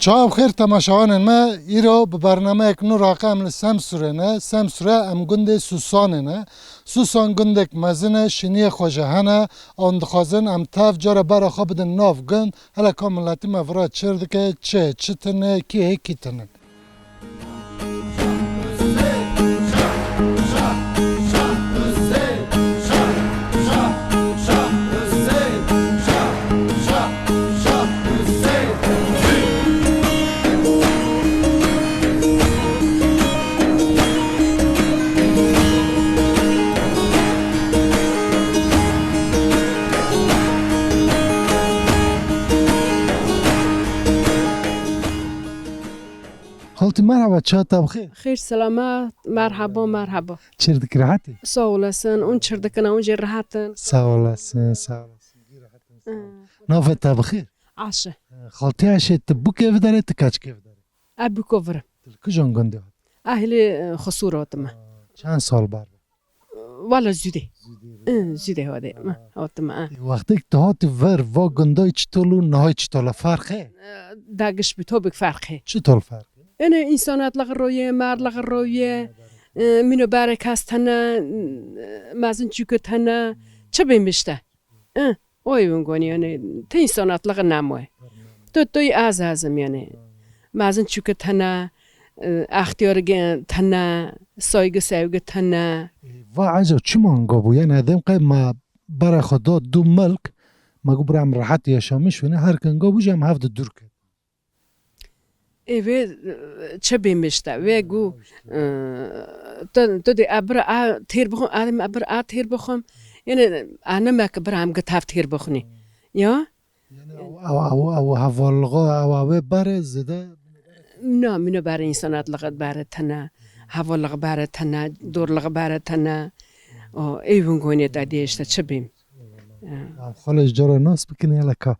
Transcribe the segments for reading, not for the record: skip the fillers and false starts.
شما بخیر تماشاوان ما ایرو به برنامه یک نور راقم لسمسوره نه سمسوره ام گنده سوسانه نه سوسان گندک مزنه شنی خوشهانه آن دخوازن ام تاف جاره برا خواب بدن ناف گند هلا کاملاتی مفراد چرده که چه تنه کی تنه خالتي مرحبا چاتا بخیر خیر سلامت مرحبا چردك راحتي sağ olasın on çırdakına on rahatın ساولاسن نافتا بخیر aşı خالتي عشت بو كيف داري تكاش كيف داري abi kovur كجون گنده ahli خسوراتım چند سال بار valla züde hadi atım وقتی که تهات ور و گندای چطولو نهای چطولا فرقه dagış bir tobik farkı چطول فرقه yani insanatlığı roye mardlığı roye minö barek hastana mazın çükütana çabıymıştı oyun goni yani te insanatlığı namoy توی azazım yani mazın çükütana اختیار تنه سایگ سایگ تنه و عجب چی مانگا بو یعنی ادم قای ما برای خدا دو ملک ما گو برام راحت یاشامش ونه هر کنگا بو جم هفت دور کرد Evet çabıymıştı ve gu dedi abra ter bakım adam abra ter bakım yani annem akbram gatav ter bakını ya او حوالغا او بره زده منو برای insanatlığı برای تنه havalığı برای تنه دورلығы برای تنه ایون گونی دادی işte çabıyım خالش جارا ناس بکنی لکا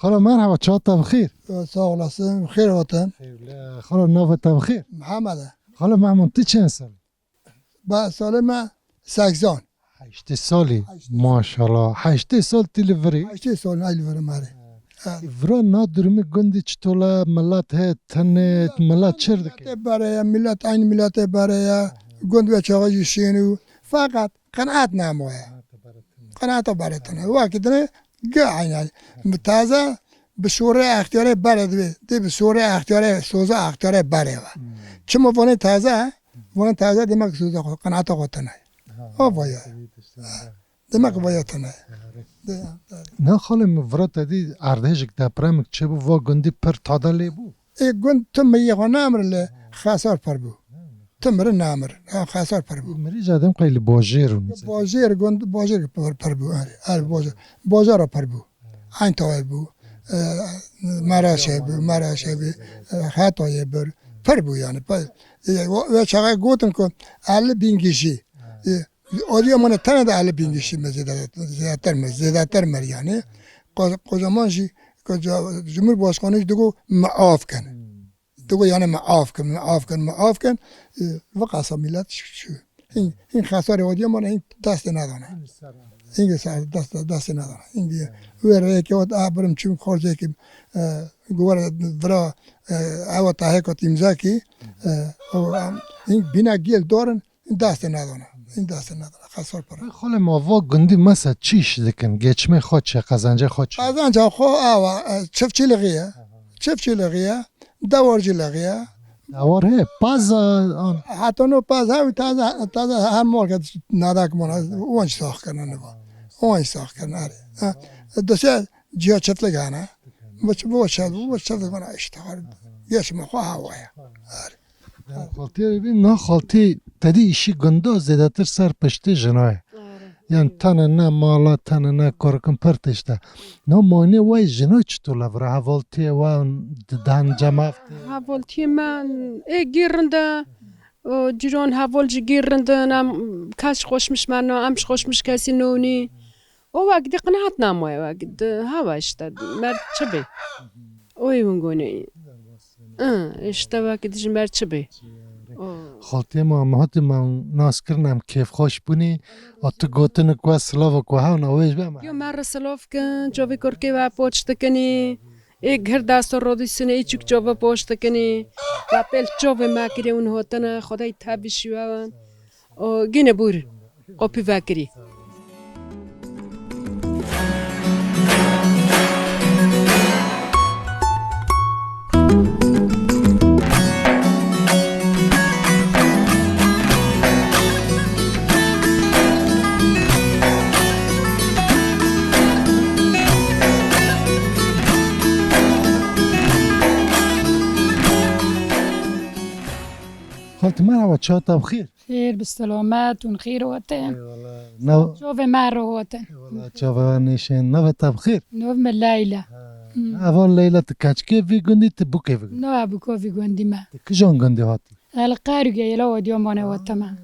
خالا مرحبا چاتا بخیر sağ olasın. Hayır vatan. خالا نافتا بخیر Muhammed. خالا محمود تی چند سال با سالم 80. 8 سالی ماشاءالله 8 سال تیلوری 8 سال aylı var mare. ورا نادرمی گندی چطولا ملت ها تنه ملت چرده که برای millet aynı millete برای gund ve çağacı şeyini fakat kanaat namoya. Kanaata baretine. Vakitine aynı. Taze به شوره اختیار برد دی به شوره اختیار سوزا اختیار بره و چما وانه تازه دماغ سوزا قناعت خودتنه بایا دماغ بایا تنه نه خاله ورا تدی اردهشک دپرمک چه بو وا گندی پر تادالی بو ای گند تم یه نامر له خسار پر بو تمر نامر خسار پر بو مری جادم قیل باجرون باجر پر بو باجر پر بو این تای بو مراشه بو خطای بر پر بو yani ve çağa gotun ko 50.000 kişi oluyor mana tane de 50.000 kişi zedater mer yani kocaman şey Cumhurbaşkanı diyor maaf kan diyor yani maaf kan ve qasa millet şu این خسار ودی mana dast ندانه اینگه دست نداره اینگه وره که وقت آبرم چون خورده که گوار برا آوا تاه کت امضا کی این بینا گیل دارن این دست نداره خسار پر خاله ما وا گندی مسا چیش دکن گچمه خود چه قزنجه خود چه قزنجه خو آوا چفچیلغیه داورجیلغیه دوار he paz an حتی نو پس تازه هر مورد نداک مونه اونج ساخت کنن اونج ساخت کنن دسته جیا چتلگانه بو چتلگانه اشتغال یش مخواه هوایا خالتی ببین نه خالتی تدی ایشی گنده زیادتر سر پشت جناه yani tane ne mala tane ne korkun pırtışta ne mani vay jino çtula vra havolti ve dan jamafti havolti man girinde ciron havolci girinde nam kaç hoşmuş man amş hoşmuş kesin noni o vakti qanaat namoy vakti hava işte mer çabi oyun goni işte vakti mer çabi خالتی ما مهات من ناس کردم کیف خوش بونی و تو گوتن کو سلاو کو ها نویش بم یو مر سلاف کن جوی کرکی و پوچت کنی ای گهر دست رو دیسنه ای چک جواب پشت کنی و پل جواب مکری اون هاتن خدای تابشی وان گینه بور قپی وکری خالت مرحبا چاتا بخیر خير بالسلامات ونخير وطن نو شوف مرة وطن والله چاوا نیشین نو تا بخیر نوف من ليلى اول لیلا تکچکی وی گندی تبوکی وی نو أبو كوفي قندي ما کجان گندی هاتی القارو جاي لو اليوم أنا وطما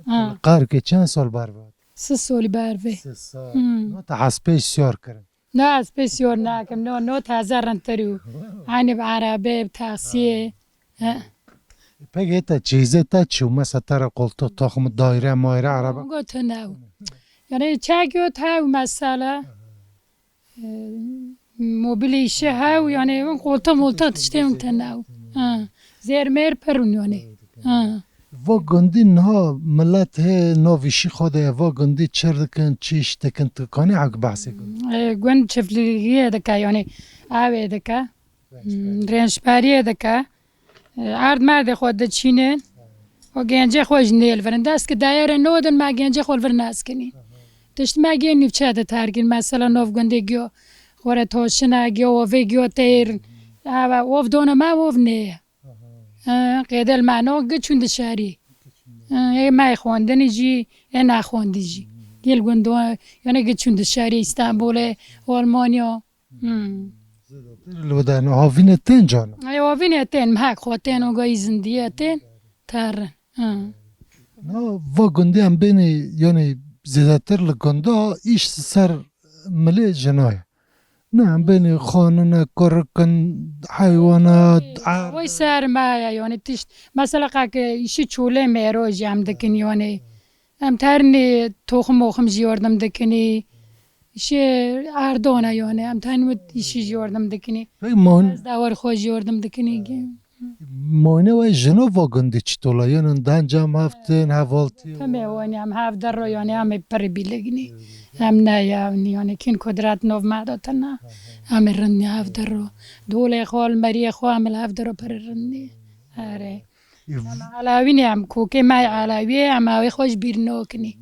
قار که چند سال بار بود سسولي بعرفه 3 سال نو تا حسبش سیار کرن نا سبيسيور ناكم نو تهزرن تريو عيني بعربي بتاكسيه پگه تا چیزه تا چو مثلا تر قلتو تخم دایره مایره عربه قلت ناو يعني تشاكيو تاو مسألة موبيليشة هاو يعني قلت مولتا تشتيم تناو زير مير برون يعني و گندی نه ملت ه نویشی خوده و گندی چر دکن چیش دکن تکانی حق بحثی کن قن شفلية دكا يعني آوي دكا رنش بارية دكا عرض مرد خود دچینه و گنجه خوش نیل ورن دست که دایره نودن ما گنجه خول ورن ناس کنی تشت ما گن نیفچه ده ترگین مثلا نوف گنده گیو خوره توشنه گیو و ویگیو تیر وف دونه ما وف نه قیدل معنی گچون دشاری ما خوندنی جی نخوندی جی گل گندو یعنی گچون دشاری استانبول و آلمانیا لو ده نه هاوین تن جانا ايوه فين تين معاك خوتين وقايزن دياتين تارن نه و گندی هم بینی یعنی زیادتر لگنده ایش سر ملی جنای نه هم بینی خانون کرکن حیوانات وي سار معايا يعني تشت مثلا قاك يشي تشولي ميروج عم دكني يعني ام تارني توخم وخم جيوردم دكني يشي عردونا يعني ام تارني يشي جيوردم دكني مون از داور خوش جيوردم دكني مونه و جنو و گندی چطولا یعنی دان جام هفتن هوالتی تمام يعني ام هاف درو يعني ام بري بيلغني ام نايا يعني كين قدرات نوف ما داتنا ام رني هاف درو دولة خال مري خو عمل هاف درو بررني اره علاوی ام کوکه ما علاوی ام اوی خوش بیرنوکنی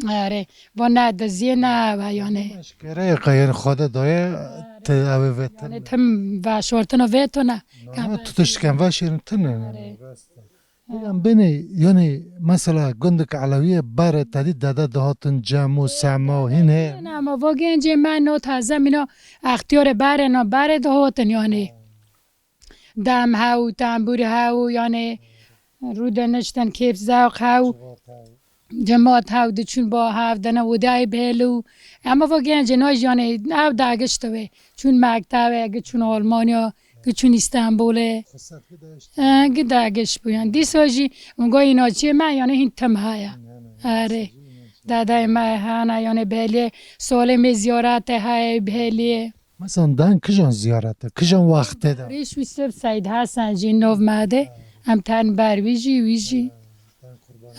اره وانا دزینا و یعنی اشکره قیر خود دایه ته اوه ویتن یعنی تم و شورتنو ویتونا تو تشکن و شیرین تنه هم بینی یعنی مثلا گندک علویه باره تدید داده دهاتن جمع و سما و هینه نه اما واقعا جه من نو تازه مینا اختیار بره نا بره دهاتن یعنی دم هاو تنبور هاو یعنی روده نشتن کیف زوق هاو جماعت هاو چون با هاو دنه ودای بهلو اما واقعا جناج یعنی هاو داگشت وی چون مکتبه چون آلمانیا چون استانبوله داگشت بیان دیساجی اونگاه اینا چیه من یعنی این تم هایا آره دادای ما هانا یعنی بهلیه سال می زیارت های بهلیه مثلا دان کجان زیارته کجان وقته ده ریش ویسب سید حسن جی نو ماده هم تن بر ویجی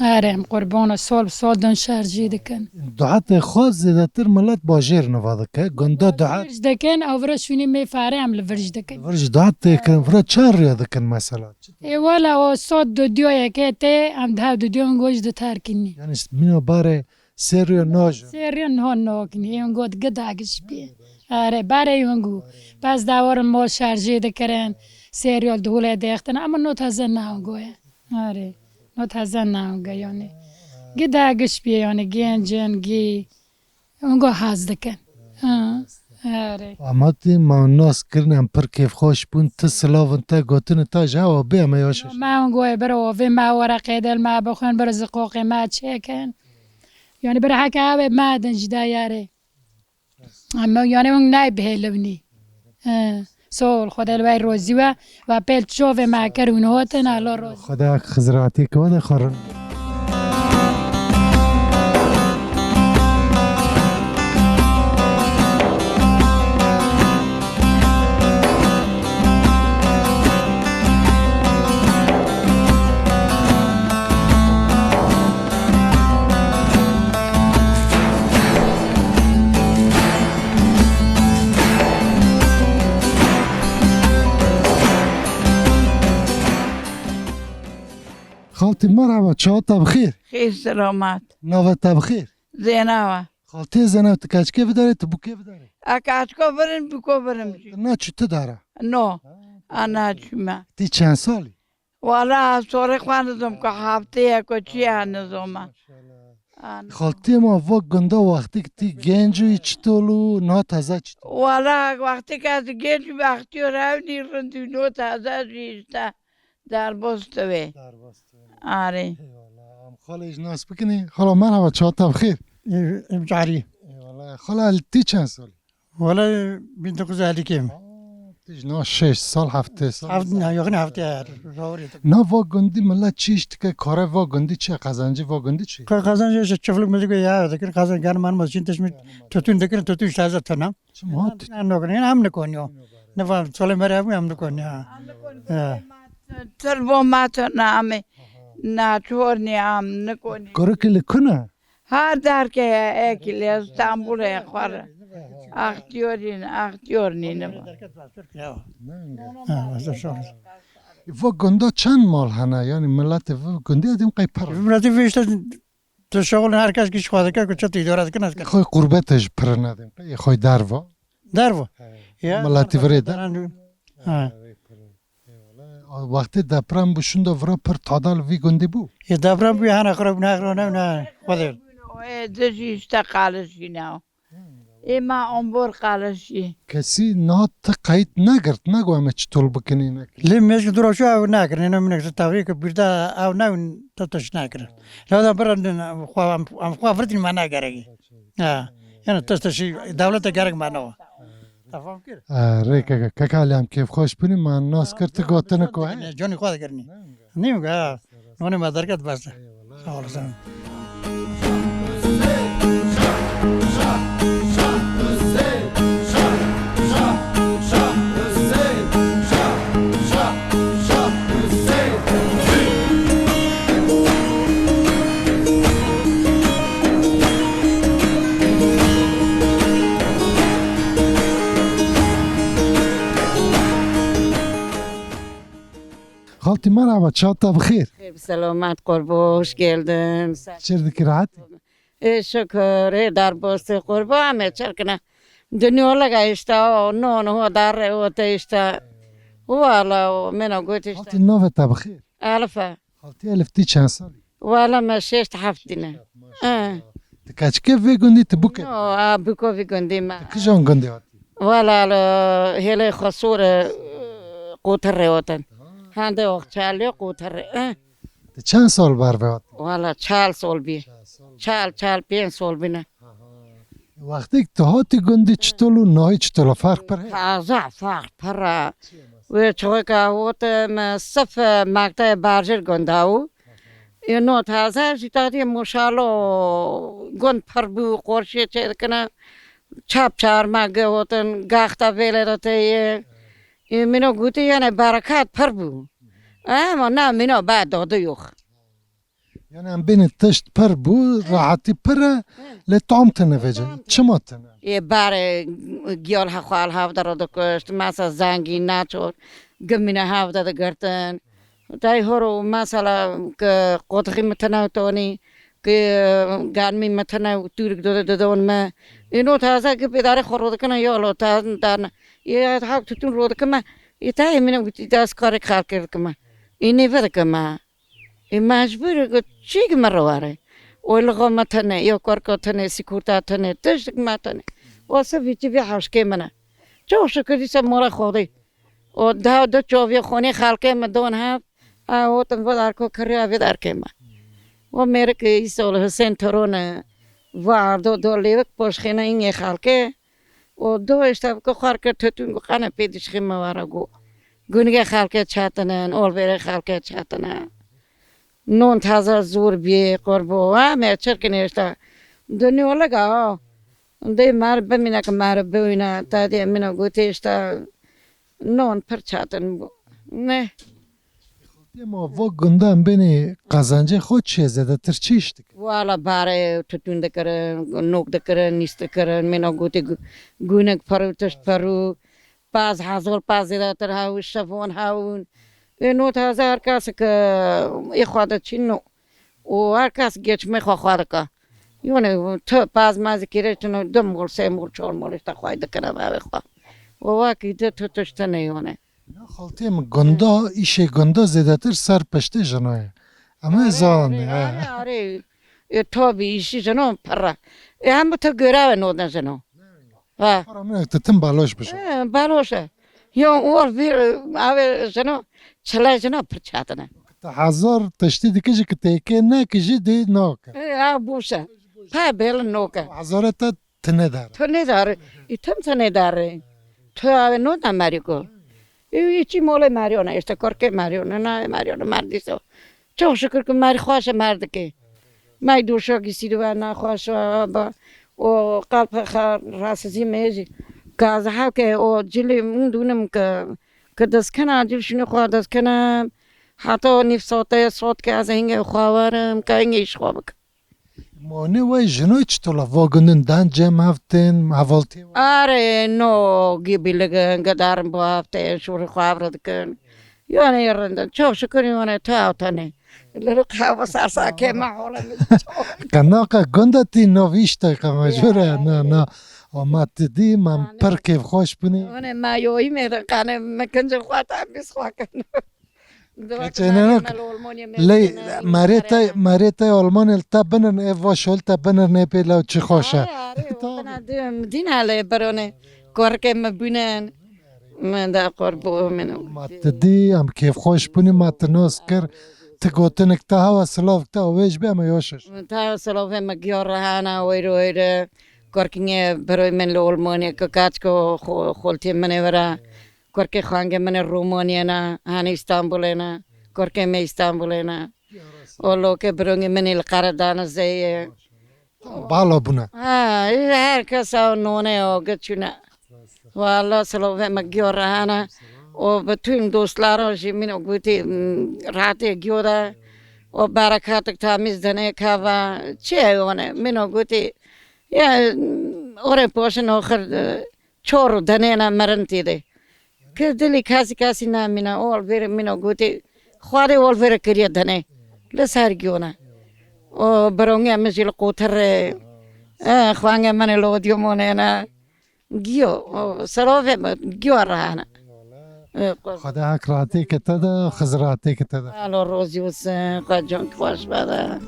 آره هم قربان سال دن شرجی دکن دعات خاص زیادتر ملت باجر نواده که گنده دعات ورج دکن او ورشونی می فاره هم لورج دکن ورج دعات کن فرا چار ریاده کن مثلا ای والا او صد دو دیو یکه ته هم ده دو دیو گوش دو ترکنی یعنی منو باره سریو ناج سریان ها ناکنی اون گود گداگش بیه آره باره اونگو پس داور ما شرجی دکرن سریال دوله دیختن اما نو تازه ناونگوه آره نو تازه ناونگه یعنی گداگش بیه یعنی گنجن گی اونگو حاز دکن آره اما تی ما ناس کرنم پر کیف خوش بون تسلاون تا گوتن تا جواب بیا ما یاشش ما اونگوه برو و ما ورقه دل ما بخون برو زقوق ما چکن یعنی برو حکه اوه ما دنجده یاره اما یعنی اون نای بهلونی سول خدا لوی روزی و پیل شوف ما کرون هاتن الله روز خدا خزراتی که وده خورن خالتي مرحبا چاوتا بخیر خیر سلامت نوتا بخیر زیناوه خالتي زنه تکاچ که بداره تو بوکه بداره اکاچکو برن بکو برم نه چی تو داره نو انا چما تی چند سالی والا سوره خواندم که هفته یکو چی هنزومه خالتي ما وقت گنده وقتی که تی گنجوی چطولو نه تازه چطول والا وقتی که از گنج وقتی رونی رندی نو تازه جیسته در بستوه آره خاله اجناس بکنی خاله مرحبا چاوتا بخیر جعري خاله تی چند سالی ولا بنت قزالي كيم تیج نه 6 سال 7 سال عفدنا يغني عفتي روري نه وا گندی ملت چیش که کاره وا گندی چه قزنجی وا گندی چی قازان جا شفلك مزيق يا ذكر قازان كان من ماشين تشمت تتون ذكر تتون شازة تنام چه مات نوكرين هم نكونيو نفهم سولي مريم هم نكونيو تربو ماتو نامه ناچور نام نکنی کاره که لکنه هر در که اکلی استانبول خوره اختیار نینه وا گنده چند مال هنه یعنی ملت وا گندی ادیم قی پر مراتي فيش تشغل هركاش كيش خواهد كا كنت تيدورات كناس كا خوی قربتش پر ندیم قی خوی دروا دارفو ملتی ورید ها وقتی دپرم بشوند ورا پر تادال وی گندی بو يدابرم بي هانا خرب ناخرو نه خدر دشی işte قالشی نه اما انبور قالشی کسی نه تا قید نگرد نگو همه چطول بکنی نکنی لم مش دروشو او ناكر انا منك تتاويك بيردا او ناو تتش ناكر لو دا برن ام خوافرتي ما ناكري انا تستشي دولته گرگ ما نو تفهم كده ریکا ککالی هم کیف خوش بینی من ناس کرده گوتنه که هی جوني خواهد کرني نيم گا نوني ما دركت بس خلاص خالتي مرحبا چاوتا بخیر خیلی سلامت قربا hoş geldin. چردکی راحتی شکر در باست قربا همه چرکنه دنیا لگا اشتا نون هو در اوتا اشتا والا منو گوت خالتي اشتا نوه تا بخیر الفا خالتي الف تی چند سالی والا ما ششت هفتینه تکاچ که وی گندی تبوکه نو بکو في گندی ما کجان گندی هاتی والا هلی خسور قوتر اوتن هنده اخچالی قوتر چند سال بر وی هاتی والا 4 سال بی 4 5 سال بینه وقتی که تو هاتی گندی چطولو نهی چطولو فرق پر هی تازه فرق پر و چوی که هوت ما صف مقطع برجر گنداو اینو تازه جیتادی مشالو گند پر بو قرشی چه کنه چپ چار مگه هوتن گاختا ویله داته منو گوتی یعنی برکت پر بو اما نه منو بعد داده یوخ یعنی هم بین تشت پر بو راحتی پر لطعم تنویجه چما تنه یه بار گیال خال هفته رو دکشت مثلا زنگی نچور گمینه هفته رو گرتن دای هرو مثلا که قطعی متناو تونی که گرمی متناو تورک دادون ما اینو تازه که پدر خورده کنه یا لو تازه دارن یه حق تون رود کنه یه تایی منو گویی دست کار خرد کرد کنه اینی ود کنه این مجبوره که چی که مرواره اولغا متنه یا کارکاتنه سکورتا تنه تشک متنه واسه ویچی وی حشکه منه چه شکری سه مورا خودی و دو چوبی خونی خالکه مدون هفت او تن ودار کو کری آوی دار که ما و میره که ایسال حسین ترونه واردو دو لیوک پشخینه اینگه خالکه و دو اشتاب که خوار کرد تتون گو خانه پیدش خیمه وارا گو گونگه خالکه چاتنن اول بره خالکه چاتنن نون تازه زور بی قربو همه چرکنی اشتا دنیا لگا دی مار بمینه که مار بوینه تا دی منو گوتی اشتا نون پر چاتن بو نه ما وا گنده هم بین قزنجه خود چیه زده تر چیش دکه والا باره تتون دکرن نوک دکرن نیست دکرن منو گوتی گونگ پرو تشت پرو 5000 پاز زده تر هاو شفون هاون نوت هزار کس که ای خواهد چینو و هر کس گیچ میخواه خواهد که یونه تو پاز مازی کیره چنو 2 مول 3 مول 4 مولش تا خواهد کنه باوی خواه و واقعی ده تو تشتنه یونه خالتی ام گندا ایشه گندا زیده تر سر پشته جنایه اما زانه آره تو بیشی جنو پره همه تو گره نودن جنو فرامنه تتم بالاش بشه بالاشه یا اول بیر آوه جنو چله جنو پرچاتنه تا هزار تشتی دیگه که تیکه نه کجی دی ناکه بوشه پا بیل نوکه هزاره تا تنه داره تو نداره ایتم تو نداره تو آوه نو نماری کو ایچی موله ماریونه اشته کرکه ماریونه نه ماریونه مردی سو çok şükür ki mari خواسته مرد که مای دوشا گیسی دو نه خواسته با و قلب راستی میزی که از ها که او جلی من دونم که دست کنه جل شنو خواه دست کنه حتی نفساته صوت که از اینگه خواهرم که اینگه ایش خواه بکن مانه وای جنوی چطولا واگندن دن جم هفتن حوالتی آره نو گیبی لگن گدارم با هفته شوری خواه بردکن یعنی یرندن çok şükür یعنی تا تنه لرو قهوه سرساکه معوله کناقه گنده تی نویشته که مجبوره نه آمد دی من پرکیف خوش بینی اونه مایوی میرن قانه مکنجل خواه تا بیس خواه کنه لی مریتای آلمان التا بنن ایوا شول تا بنن نیپی لو چی خوشه دین حاله برونه کارکه مبینن من دا قربو منو مات دی هم کیف خوش بینی مات ناس کر تگوتنک تا هوا سلاف تا ویش بیم یوشش تا سلاف مگیار رهانا ویره کارکینه برای من لولمانی که کاچ کو خولتی منه ورا کارکه خانگه من رومانیه نه هن استانبول نه کارکه می استانبول نه اولو که برونگه من القردان زیه بالا بونه هر کس او نونه او گچونه والله سلاف مگیار رهانا و بتویم دوستلاراشی منو گویی راتی گیوده و برکات تمیز دنه کاوا چه اونه منو گویی یا اوره پوشن آخر چورو دنه نمرنتی ده که دلی کسی نمینا اول ویر منو گویی خواهی اول ویر کریه دنه لسر گیونه و برونگه مزیل قوتر خوانگه من لودیو مونه نه گیو سرافه گیو رهانه خدا حق راتی که تده خزراتی که تده الو روزی وسن قجون خوش بده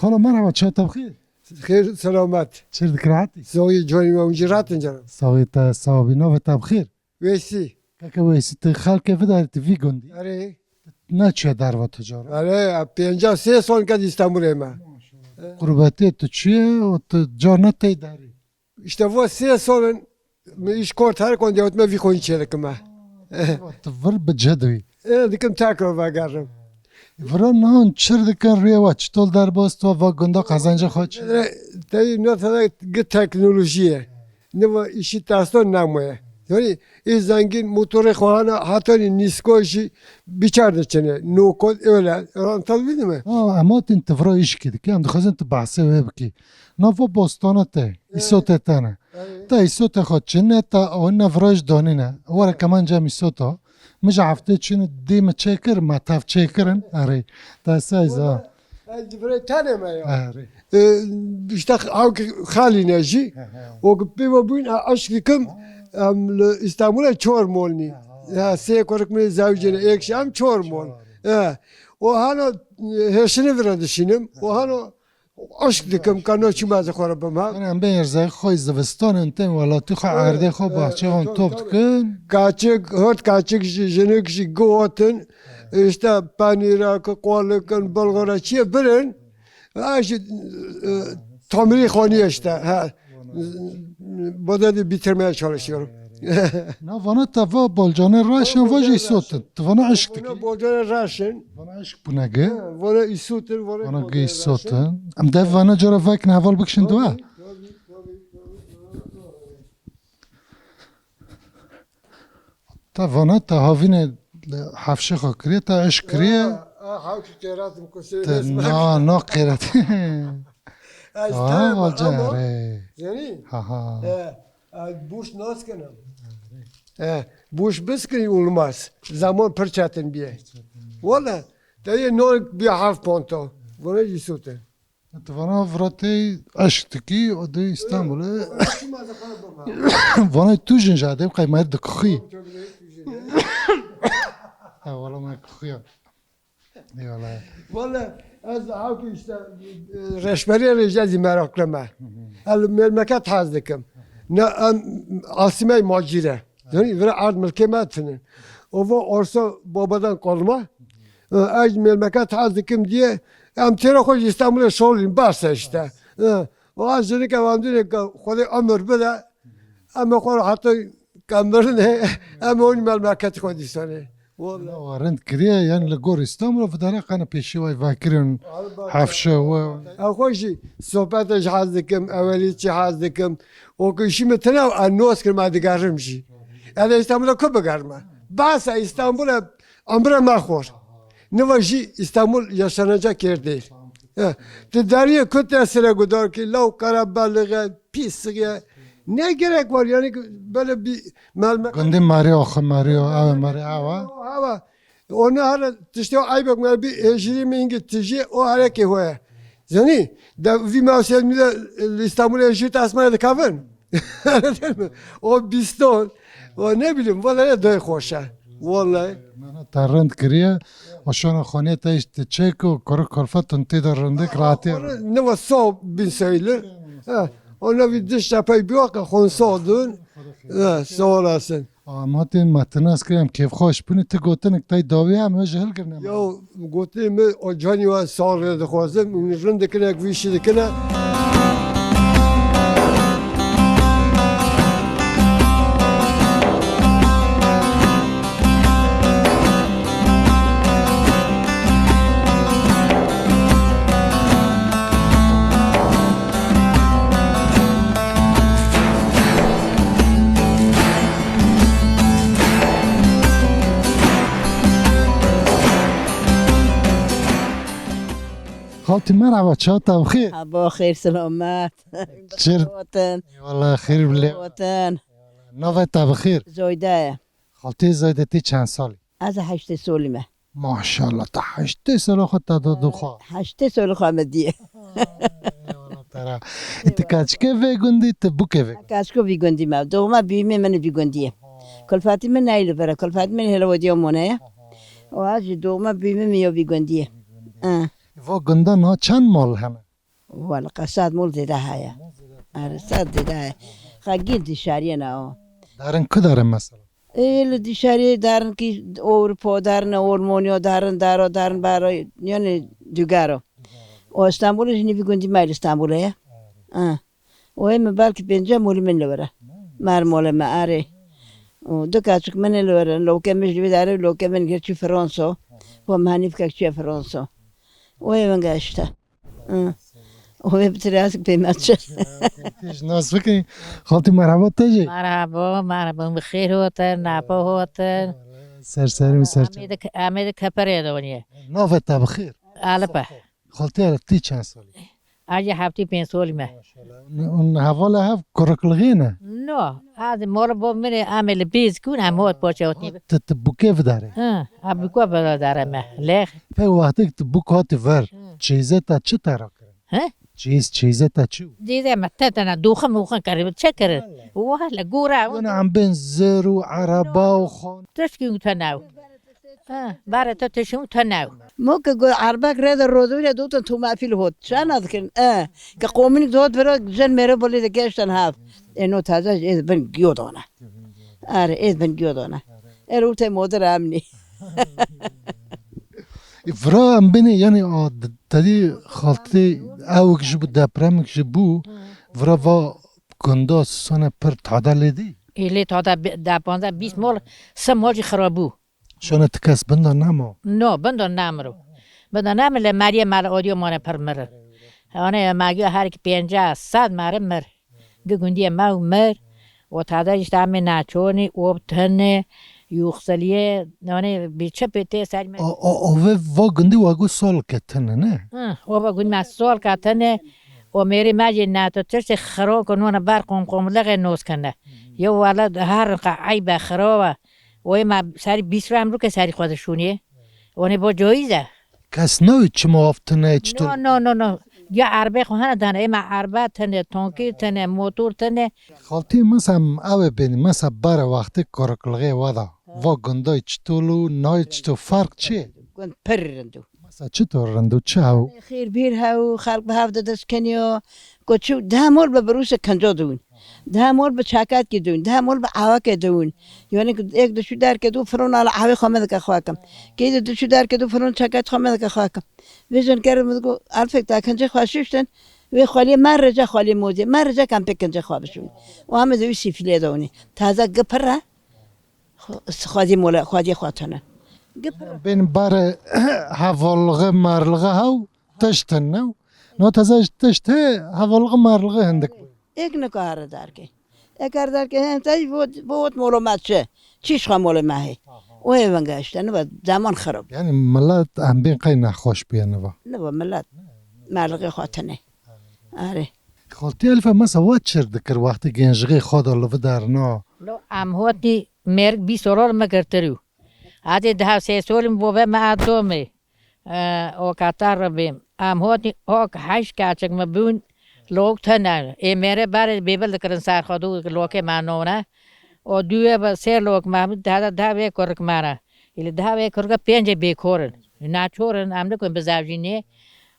خاله مرحبا چه تبخیر خیر سلامت چه دکراتی زوی جوانی ما اونجا راتن جرم ساوی تا ساوی نو تبخیر ویسی که ویسی تی خلک فداری تی وی گندی آره نه چه در و تجارت آره 53 سال که استانبول ما قربتی تو چیه و تو جا نتی داری işte bu 3 سال iş kortar kondiot me vikon çelik ma تو ور بجدوی dikim takro bagarım ورا نهان چر دکن ریوا چطول در باست و گندا قزنجه خواهد چه tayi ne git teknolojiye ne var işi taston namaya yani zengin motoru khana hatta niskoşi biçardı çene no kod öyle anlatabildim mi? اما انت ورا ایش کدی که هم دخوازن تو بحثه وی بکی نافو باستانه ته ایسوته تنه تا ایسوته خود چنه تا اون نفراج دانینه ورا کمان جم ایسوتا مش عفته چنه دی ما چکر ما تف چکرن اره تا سایزا Böyle tanıma ya. اره işte خالی نجی و بیو بین اشکیم İstanbul'a çor molni ya se kork mi zavcene ekşam çor mol o hano heşini veradışınım o hano aşk dikim kanı çimaz korabım ha انا ام بیر زای خوی زوستان انتم ولا تو خو عرده خو باچه هون توب دکن kaçık jenik goatın işte panira kolikın bulgara çiye birin aşı tamiri khani işte ha bu da bitirmeye çalışıyorum نه وانا توا بالجانه راشن واجی سوتن توانا عشق Ona تکی bojana raşın. وانا عشق بونگه Vona isutur, vona وانا گی سوتن ام ده وانا جرا وک نهوال بکشن دوه تا وانا تا هاوین حفشه خو کریه تا عشق کریه Havki keratım kusur تا نا قیرت آه والجاره Yani, ها ها buş nasıl kanım? Buş biskri olmaz. Zaman perçetin bir. Valla, dayı ne bir harf ponto. Vona isutur. وانا وراتی عشق تکی و ده استانبول وانا تو جن جاده قیمت دکخی والا ما کخیا ایوالا Valla, az havki işte reşberi rejezi meraklama. El memleket hazdikim. Ne asime macire. Yani ve ard mülkemetinin. O orsa babadan kalma. Az memleket hazdikim diye em tera hoş İstanbul'a şolin varsa işte. O az jene ki avamdine Xuda ömür bile ama kor hatta kamerine ama onun memleket kodisane. Valla. وارند کریه یعنی لگور استانبول و داره قنا پیشی وای واکرین حفشه و خوشی صحبتش حاضر دکم اولی چی حاضر دکم و کشی متناو انوس کرم ادگارم شی. اده İstanbul'a کب بگرمه. بس İstanbul امر مخور. نوشی İstanbul yaşanacak yer değil. De deriye kötü esere gudar ki lav karabalığı pisliğe ne gerek var yani böyle bir melmek. گندی ماری آخه ماری او ماری او Hava onu hala işte ay bakma bir eşiri mi ingi tiji o hareket hoya. Zani da vi mevsel mi de İstanbul'a eşit asmaya da kavun. O biston o ne bileyim vallahi doy hoşa. Vallahi. ترند کریه وشان خانه تایش تچک و کار کلفت تنتی در رندک راحتی Ne var so bin söyler. Ona bir dış yapay bir vakit kon soğudun. Sağ olasın. اما تی متناس کریم کیف خوش بونی تی گوتن اکتای داوی هم جهل کرنم Ya gotimi o cani var sağlığı da kozum. Rındakine gvişi dikine. خالتي مرحبا چا تا بخیر با خیر سلامت چر وطن والله خیر بله وطن نوه تا بخیر زایده خالتي زایده تی چند سالی از 8 سالمه ماشاءالله تا 8 سال خود تا دو خواه 8 سال خامدیه ترى انت كاتشكي في جندي تبوكي في کاسکو بیگندی ما دوما بیمه من بیگندیه کلفاتی من نیل برا کلفاتی من هلا ودی امونه و از دوما بیمه میو بیگندیه و گندا نا چند مال همه والا قصد مول دیده هایا آره صد دیده های خگیر دیشاریه نه دارن که دارن مثلا ایل دیشاری دارن که اروپا دارن آلمانیا دارن برای یعنی دیگرو و استانبولش نمیگندی میل استانبوله و هم بلکه پنجاه مولی من لبره مال ما آره دو کاتشک من لبره لوکه مجلی داره لوکه من گرچه فرانسا و مهنیف که چه فرانسا و هم گشته و هم بتراسک پیمتشه تيج ناس فكري خالتي مرحبا تجي مرحبا بخیر وطن ناپا وطن سرسري وسر امید کپره دونیه نوه تا بخیر آلپا خالتي على تي چند سالي آجی هفتی 5 سالمه اون حواله هف كركلغينه نو از مال با من عمل بیز کن هموت باشه وطنی تبوكي في داري ابی کو برادرم لخ في وقتك تبوك هاتي فر چیزه تا چه ترا کرن چیزه تا چو دیده متتنا دوخه موخه کرد چه کرد واه لگورا انا عم بين زر وعربا وخان تشكي تناو باره تو تشون تناو ما که عربک رد رودوی دوتن تو معفیل هود شان اذکرن که قومینی دوت برا جن میره بولی دکشتن هاف اینو تازه ایز بن گیودانه آره ایز بن گیودانه ایرو تی مادر امنی فرا ام بيني يعني تدي خالتي اوك جبو دبرمك جبو فرا فا كندا سنة پر تعدل دي ایلی تا دا 15-20 مال 3 مال خرابو شونه تکس بنده نمو نه بندن نامرو بندن نامل مریه مال آدیو مانه پر مر آنه ماگی هر کی 50-100 مر گوندی ما مر و تاداش دام ناچونی اوب تنه یوخسلیه آنه بیچه پته سر من اوه و گندی واگو سال کتنه نه اوبا گوند مسئول کاتنه و میری ماجی ناتو ترس خراب کنونه بر قم لغه نوز کنه یه ولد هر قعی به خرابه و ما سری 20 رم رو که سری خودشونیه اونه با جایزه کس نوی چه موافتنه چطور نه یا عربه خواهنه دانه ایما عربه تنه تانکی تنه موتور تنه خالتی مثلا اوه بینی مثلا بر وقتی کرکلغه ودا و گندای چطولو نای چطور فرق چیه؟ گند پر رندو مثلا چطور رندو چه هاو؟ خیر بیر هاو خلق به هفته دست کنیا گوچو 10 مال به بروس کنجا دون 10 مال به چاکات کی دون 10 مال به عوا کی دون یعنی یک دشو در که دو فرون على عوا خامد که خواکم که دشو در که دو فرون چاکات خامد که خواکم ویژن کردم گو الف تا کنجا خواششتن و خالی مرجع خالی موزه مرجع کم پکنجا خوابشون و همه دوی سیفیله دونی تازه گپره خادی مولا خادی خاطنه بین بر حوالغه مرلغه هاو تشتن نو نو تازه تشته حوالغه مرلغه هندک یک نکاره دار که اگر دار که هنتای بود معلومات شه چیش خواهم معلومه و ایوانگشته نه زمان خراب یعنی ملت هم بین قی نخوش بیانه با نه با ملت مرلغه خاطنه آره خالتی الفا مثلا وات چر دکر وقتی گنجغه خود علوه در نا لو ام هوتنی مرگ 20 سال مگرترو عادی 10 سال بوبه ما دومه او کاتر بیم ام هوتنی او 8 کاچک مبون لوگ تنه ای میره بار بیبل کرن سر خودو لوک مانونه او دوه با 3 لوگ ما 10 کرک مارا ایل 10 کرک 5 بیکورن ناچورن ام نکن بزاوجینه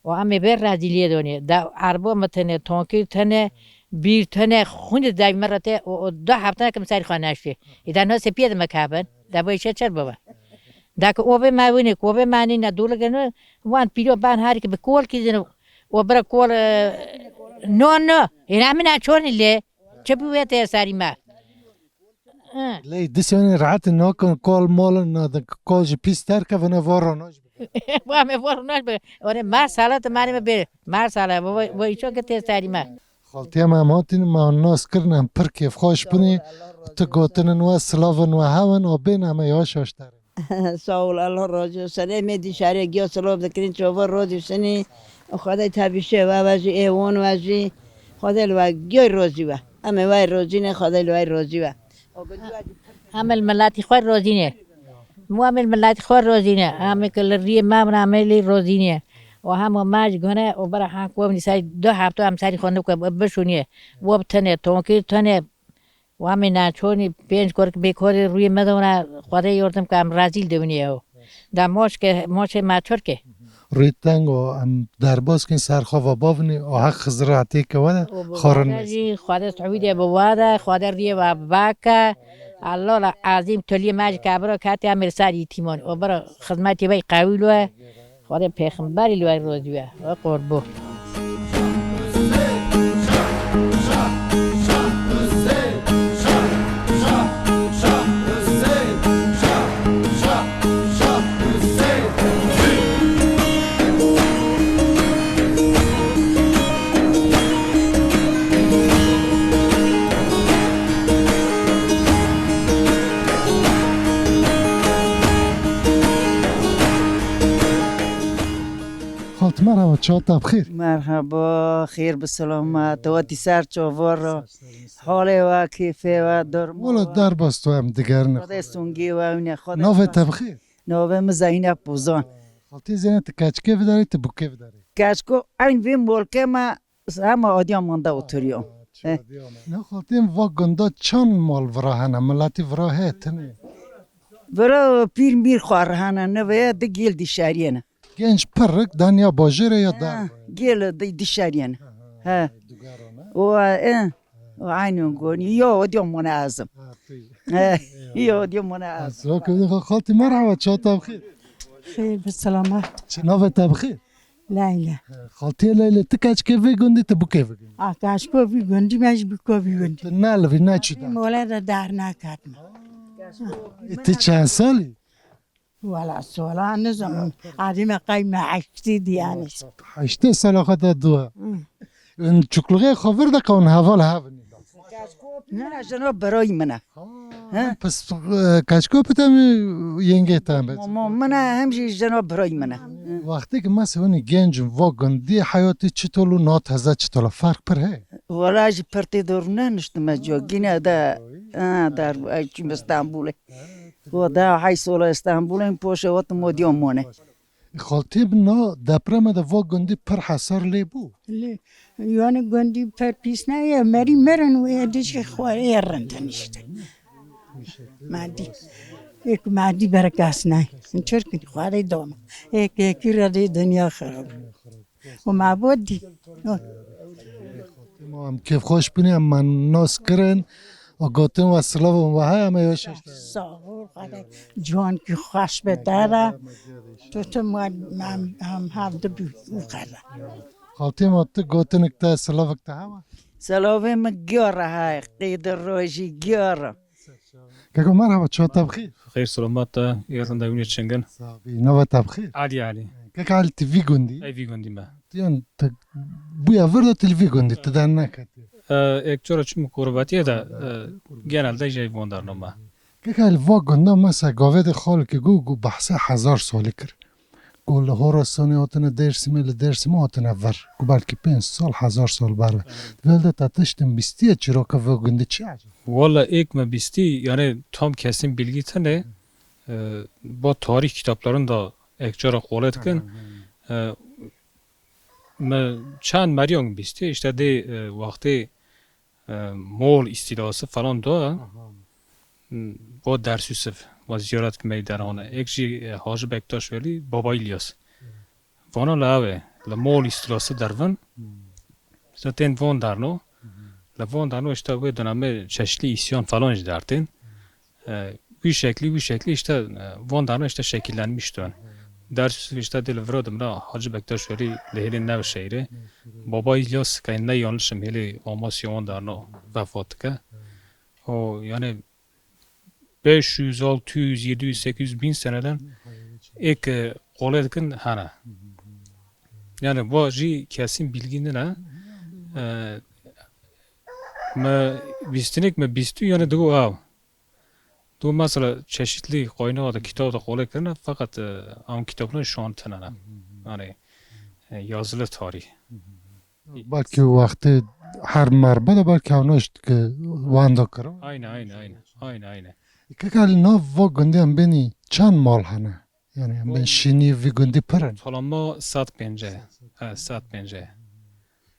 و ام بر رادیلیه دونی دا اربو متنه تونکی تنه بیر تنه خون دای مرته و 2 هفته کم سری خانه اشتی ایدا نه سپید مکابن دا باشه چر بابا دا که اوبه ماونی کوبه مانی نه دولگنه وان پیرو بان هاری که به کول کیزنه و برا کول نه اینا من اچونی له چه بویته سری ما لی دسیانی رعت ناکن کال مال نادن کال جی پیستر که ونه واراناش و همه وارناش به آره ما سالات مانی به ما سالا و ایشو که ته سری ما خالتی هم هماتین ما ناس کرنم پر کیف خوش بنی تو گوتنن و سلاون و هون و بین همه یاش آشتر ساول الله راجع سنه میدی شهر گیا سلام دکرین چوبر رودی سنی خدای تبیشه و وجی ایوان وجی خدای لوا گیا روزی و همه وای روزی نه خدای لوای روزی و عمل ملاتی خور روزینه معامل ملاتی خور روزینه همه کل ری ما عملی روزینه و هم ماج گونه و برای هم کوم نیسای 2 هفته هم سری خونده که بشونیه و بتنه تونکی تنه و همه ناچونی 5 کرک بیکاری روی مدونه خدای یارتم که هم رازیل دونیه دا ماش که ماش ماچور که روی تنگ و هم درباز کن سرخوا باونی و حق خزراتی که وده خورن نیست خدا سعودی بواده خدا ریه و باکه الله عظیم تلی ماج کبرا کاتی امر سری تیمان و برا خدمتی بای قویلوه خدا پیغمبری لوی روزیه و قربو خالت مرحبا چاوتا بخیر مرحبا خیر بسلامت و سر چوار حال و کیفه و در مولا درباز تو هم دیگر نه خدا سونگی و اون خدا نوه تبخیر نوه مزینب بوزان خالتی زینه تکچکه داری تبوکه داری کاشکو این وی مولکه ما همه آدیان مانده اوتریوم نه خالتی و گندا چند مال وراهنه ملاتی وراه تنه برا پیر میر خوارهانه نوه ده گیل دی شهریانه گنج پرک دنیا باجره یا در گیل دی شهریانه و عینون گونی یا آدیان من اعظم یا آدیان من اعظم خالتی مرحبا چاوتا بخیر خیر به سلامت چه نوه تبخیر Leyla. خالتي لیلی تکاچ که وی گندی تبو که وی گندی آکاش کو بی گندی مش بی کو بی گندی. نه لوی نه چی دا مولد در نکردم. تی چند سالی؟ ولا سوالا نزم. عادی مقایم عشتی دیانش. 8 سال خدا دوه این چکلوغه خبر ده که اون حوال هفنی نه جناب برای منه پس کچکو پتم ینگه تام بید منه همچی جناب برای منه وقتی که مثلا اونی گنجم و گندی حیاتی چطولو ناتازه چطولا فرق پر هی ولا جی پرتی دورونه نشتم جو گینه ده در چیم استانبوله و ده های سال استانبوله پوشه وقت مدیوم مونه خالتی بنا دپرم ده و گندی پر حسار لی بو یعنی گندی پر پیس نه مری مرن و ادیش خواه رندنیشته. مادی یک مادی برکاس نه. اینطور که خواره دوم. یکی را دی دنیا خراب. و معبودی. ما هم کیف خوش بینیم من ناس کرن و گاتم و سلاو و های همه یوشش ساغور خاله جوان که خوش بداره تو هم هفته بیو خاله خالتی ما تو گاتن اکتا سلاو اکتا همه سلاوه مگیاره های قید روشی گیاره که مرحبا چه تبخیر خير سلامات يرن داوني تشنغن نوه تبخیر علي که حال تیوی گندی اي في غندي ما تیان بویا ورده تلوی گندی تدن نکتی اك چورا چم قرباتي دا گنال دا جاي وندار نما که حال وا گنده مثلا گاوه خال که گو بحثه 1000 سالی کر گو لهورا سانی آتنه درسیمه لدرسیمه آتنه ور گو بلکه 5 سال 1000 سال بره ولده تتشتم بیستیه چرا که وا گندی چی عجب والله اك ما بیستی yani tam kesin bilgi tane bu tarih kitaplarında ekçara qolat kin ma çan Maryam بیستی işte de vakti Moğol istilası falan da bu ders Yusuf و زیارت که میدارانه اکشی حاج بکتاش ولی بابا ایلیاس وانا لاوه لمول استیلاس درون zaten وان درنو لوان درنو işte bu döneme çeşitli isyan falan dertin bu şekli işte وان درنو işte şekillenmişti ders işte de vrodum da Hacı Bektaş veli lehelin nev şehri baba İlyas ki ne yanlışım hele Amasya درنو vefat ki o yani 500, 600, 700, 800 bin seneden ek qolaydıkın hana. Yani bu ji kesin bilginde ne? Ma bistinik mi bistu yani du av. Du mesela çeşitli kaynağı da kitapta qolaydıkın fakat am kitapların şu an tanana. Yani yazılı tarih. belki vakti her merbe belki anlaştı ki vanda karo. Aynen. که کال نو و گندی هم بینی چند مال هنه یعنی هم بین شینی وی گندی پرن Talama 150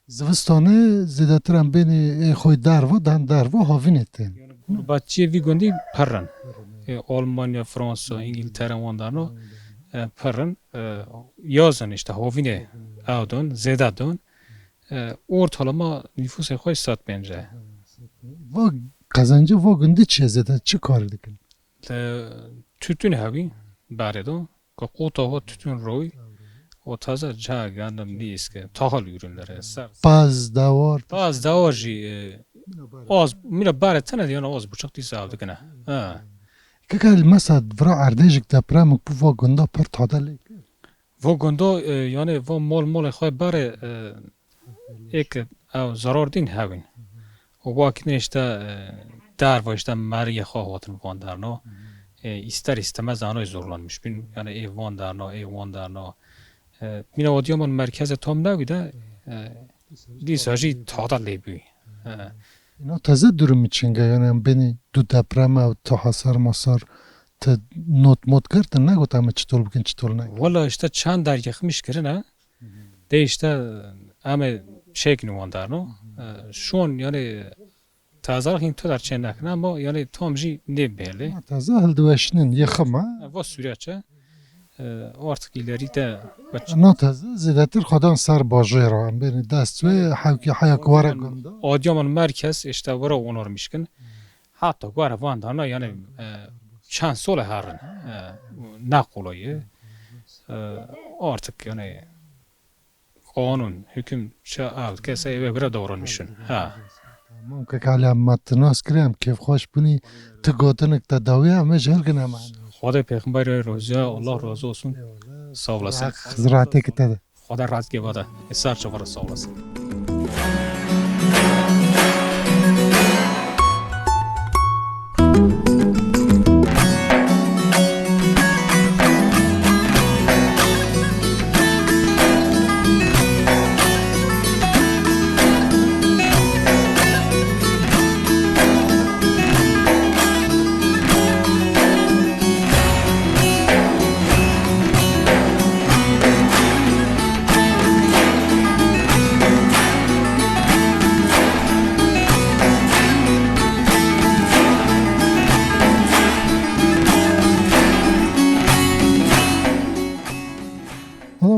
زوستانه زیادتر هم بینی خوی درو دن درو هاوین ettin Gurbetçi vi gundi perren. Almanya, Fransa, İngiltere ondan perren. Yazın işte havine avdun, zedadun. Ortalama nüfus خوی 150. و قزنجه و گندی چه زده چه کار دیکن Tütün hevi baredo. Ka kota ha tütün roy. O taze ca gandam نیست که tahal ürünleri. باز دوار باز داورجی az میره باره تنه دیانه az بچک دیسه avdı کنه. که کال مثلا ورا اردیجک دپرم و و گندا پر تادلی و گندا یعنی و مال خواه باره ایک او zarar din هاوین. و واکنه işte در و işte مریه خواه واتن وان درنا ister istemez anay zorlanmış. Yani ev وان درنا مینا ودیامون مرکز تام نگیده دیساجی تادا لیبی اینا تازه durum içinde yani beni du deprem و تا hasar masar te not mod kردن نگفتم چطور بکن چطور نه والا işte چند در یخمیش کرنه ده işte ama şekli وان درنا شون yani تازه این تو در چند نکنه اما yani تامجی نبیله تازه هل دوشنین یخم و سوریاچه artık ileri de نه تازه زیادتر خودان سر باجه را هم بینی دستوی حاکی حیاک واره گنده Adıyaman merkez işte vara onarmışken hatta vara vandana yani çan sola harın ne kolayı artık yani قانون حکم چه آل کسی و برای دوران میشن ها ممکن که حالا متناس کریم کیف خوش بونی تو گوتنک تداوی همه جلگ نمان خدا پیغمبر روزیا الله razı olsun sağ olasın زراعتی که تده خدا راز که بادا اسار چقدر sağ olasın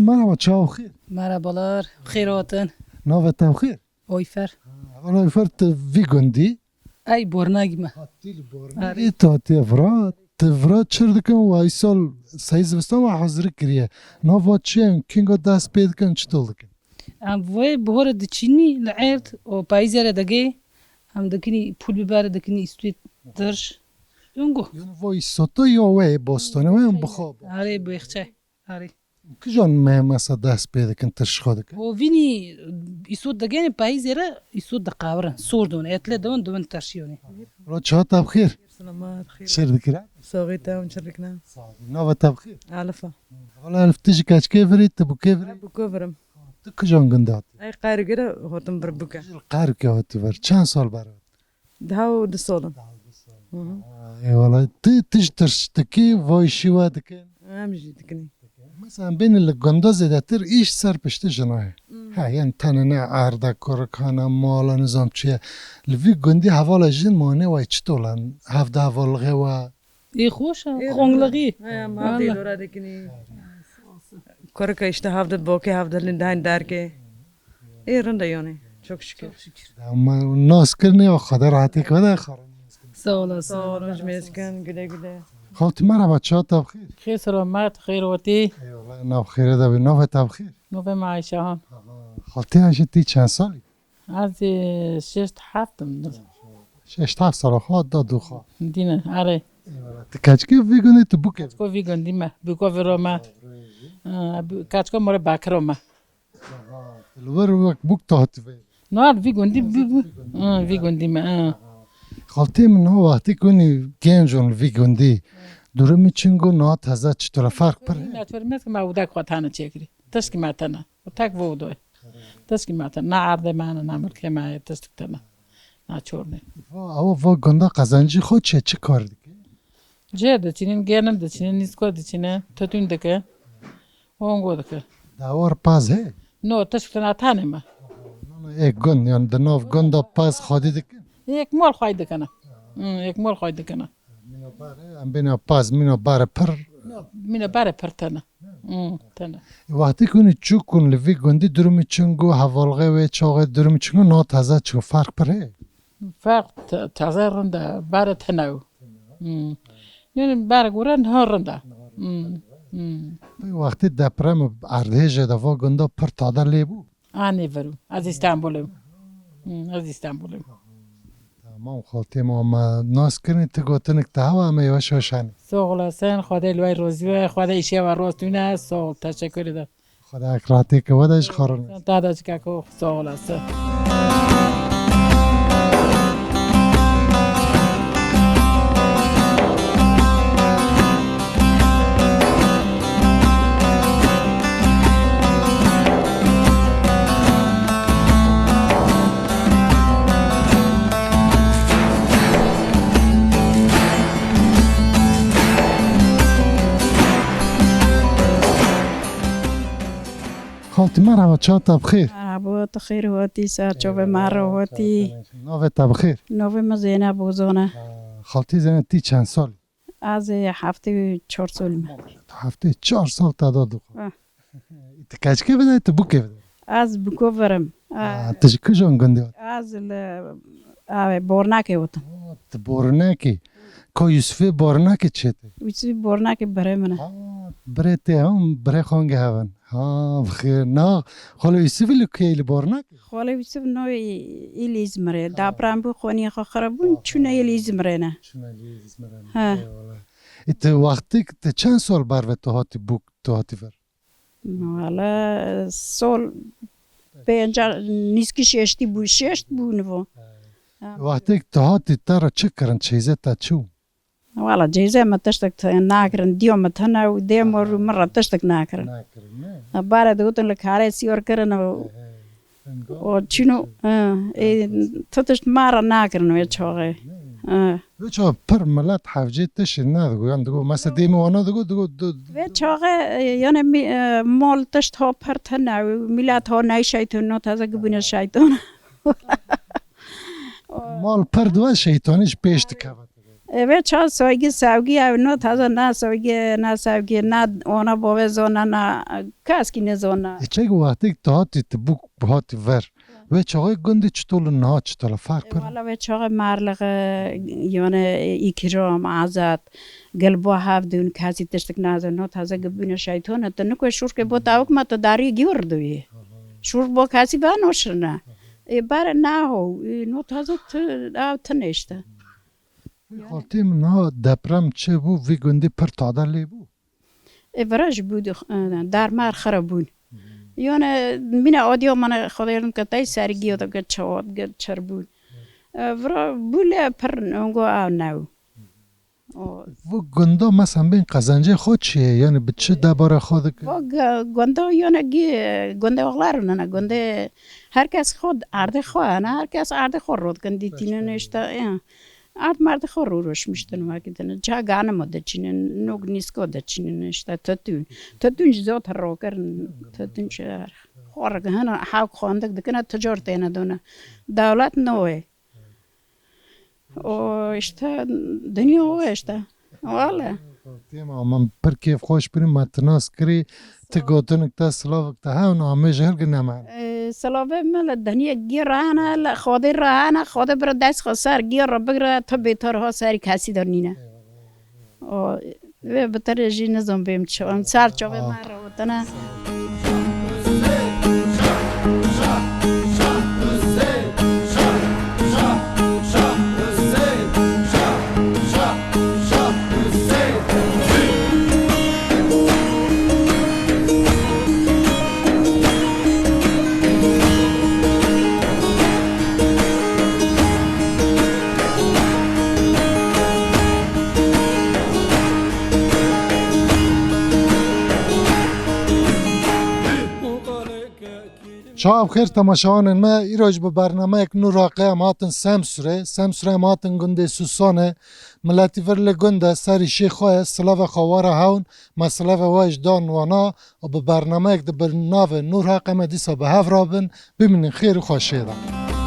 مرحبا چاو خیر Merhabalar, خیراتن. ناو تاو خیر Oyfer. اولا ایفر وی گندی Ay bornagime. ای تا تفرا تفرا چرا دکن و ای سال سایز بستم و حاضر کریه ناو چیم کنگا دست پید کن چطول دکن Am voy بهار دچینی لعرد و پایزر دگه. Am دکنی پول ببر دکنی استویت درش. یونگو. وای سوتا یا وی باستانه وی بخواب آره بیخچه. آره. کجان مهمسا دست پید کن ترش خود کن و وینی استود دگه پایزر استود دقاورن سوردون اتله دون ترشیونی. را چه تاو خیر سلامات خير چرا دکره صاغيتا ومشركنا ناو تاو خیر علفة حالا الف تیجی کچ کیفری تبو کیفری بكوفرم تو کجان گنده اي قاري كده هوتم بربكا قهر که هاتی بر چند سال برای دهو دسولن ای والا تیج ترش تکی وای شیوه دکن امجي تكني مثلا بین الگنده زیده تر ایش سر پشت جناه ها یعنی تنه نه عرده کرکانه مالا نظام چیه لوی گندی حوالا جن مانه وای چطولن هفته حوالغه و ای خوشه خونلغی. ما دي لورا دكني كركا اشتهافد بوكي هافد لندان داركي اي رندا يوني çok şükür. اما ناس کرنی و خدا راحتی که بده خارن Sağ olasın. Sağ olun mesken güle güle. خالتی مرحبا چه تاب خیر خیر سلامت خیراتی. ناو خیره دا بی ناو تاب خیر نوبه معایشه هم. خالتی هشت تی چند سالی از 6-7 شش تا سال خواه دا دو خواه دینه. آره. تکچکی وی گندی تو بوکه Ko vigandi ma, buko veroma. Kačko more bakroma. الور وقت بوک تاهتی وی No, vigandi vigandi ma. خالتی من ها وقتی کنی گنجون وی گندی دوره میچنگو نا تازه چطور فرق پر Naturalmente que ma udak khotana chekri. Taski matana. Tak vodo. Taski matana. Na arde mana na merke ma tastiktana. Na chorne. او وا گنده قزنجی خود چه کار دیگه Je de chinin genam de chinin nisko de chinin tatun de ke. Ongo de ke. داور پاز هی No, tastiktana tane ma. یک گند یعنی دناف گنده پاز خودی دیگه Ek mol khoy de kana. Ek mol khoy de kana. ام بینه پاز مینو باره پر Mina bare pertana. Tana. وقتی کنی چو کن لوی گندی درو میچنگو حوالغه و چاقه درو میچنگو نا تازه چو فرق پر هی Farq tazarında bara tanav. Yani bara guran harında. وقتی دپرم ارده جده وا گنده پر تاده لیبو Ani veru. Az İstanbul'um. Az İstanbul'um. تمام خالتی ما ناس کنی تو گوتنک تا هوا همه یواش وشانی Sağ olasın. Xuda loy rozi ve xuda işe var rostuna. Sağ ol. Teşekkür ederim. خدا اکراتی که ودش خارن Dadaş kako sağ olasın. خالتی مرحبا چه تا بخیر مرحبا خیر هاتی سرچوب مرا هاتی ناو تا بخیر نوی ما زینب بوزانه خالتی زنه تی چند سال از 7-4 سال من هفته 4 سال تعداد دو آه. تکچکی بده تو بوکه بده از بکوورم تجی کجان گنده از بورناکه بودم تو بورناکی که یوسفی بورناکی چه تی ویسی بورناکه برای منه بره تی هم بره خانگه هون ها بخیر نه خاله یوسف لکیل بارنک خاله یوسف نو ایلیز مره دابرام بو خونی خرابون چونه ایلیز مره نه ها ات وقتی که چند سال بر تو هاتی بوک تو هاتی ور والا سال پنجا نیسکی ششتی بو ششت بو نو وقتی که تو هاتی ترا چه کرن چیزه تا چو والا جیزه ما تشتک ناکرن دیو ما تنا و دیو مرة تشتک ناکرن باره دوتن لکاره سیور کرن و چینو تشت مارا ناکرن و چاقه وچا پر ملت حفجه تشی نه دگو یان دگو مثلا دیموانا دگو و چاقه یعنی مال تشت ها پر تنا و ملت ها نای شیطان نو تازه گبین شیطان مال پر دو شیطانیش پیش دکواد و چا سوگی سوگی او نو تازه نه سوگی نه اونا باوه زونه نه کس کی نزونه چه وقتی که هاتی تبوک بهاتی ور و چاقای گندی چطول نه چطول فرق پر والا و چاقای مرلق یعنی اکرام عزت قلبو هفدون کسی تشتک نازه نو تازه گبین شیطانه تا نکوی شور که با تاوک ما تا داری گیور دوی شور با کسی با نوشنه بار نه هو نو تازه تنشته خاطی من ها دپرم چه بو وی گندی پر تاده لی بو افراج بود در مار خرابون یعنی من آدیا من خدایرم که تای سرگی و که چواد که چر بود ورا بوله پر نگو آو نو و گندا مثلا بین قزنجه خود چیه یعنی به چه درباره خود که و گندا یعنی گنده اغلارونه نه گنده هر کس خود عرض خواه نه هر کس عرض خور رود کندی تینه نشته ارد مرد خور روش میشتن واقعا جا گانه مده چینه نوگ نیسکو ده چینه نشته تدون جزات رو کرن تدون چه خور گهن حاق خواندک دکنه تجارت اینه دونه دولت نوه و اشته دنیا هو اشته والا تیما من پر کیف خوش بریم متناس کری تگوتنک تا سلاوک تا هاون همه جهر گنمان سلاوه مل دنیا گیرانه خودی رانه خود بر دست خسر گیر را بگره تا بیترها سری کسی دارنینه و بتر جی نزم بیم چون سر چوبه من رو وطنه شاب خیر تماشاوان ما ایروج به برنامه یک نور واقع ماتن سمسوره ماتن گنده سوسانه ملتی ورل گنده سری شیخواه سلاو خواره هون مسلاو واج دان وانا و به برنامه یک ده برنامه نور واقع ما دیسا به هف رابن ببینین خیر و خوشه ده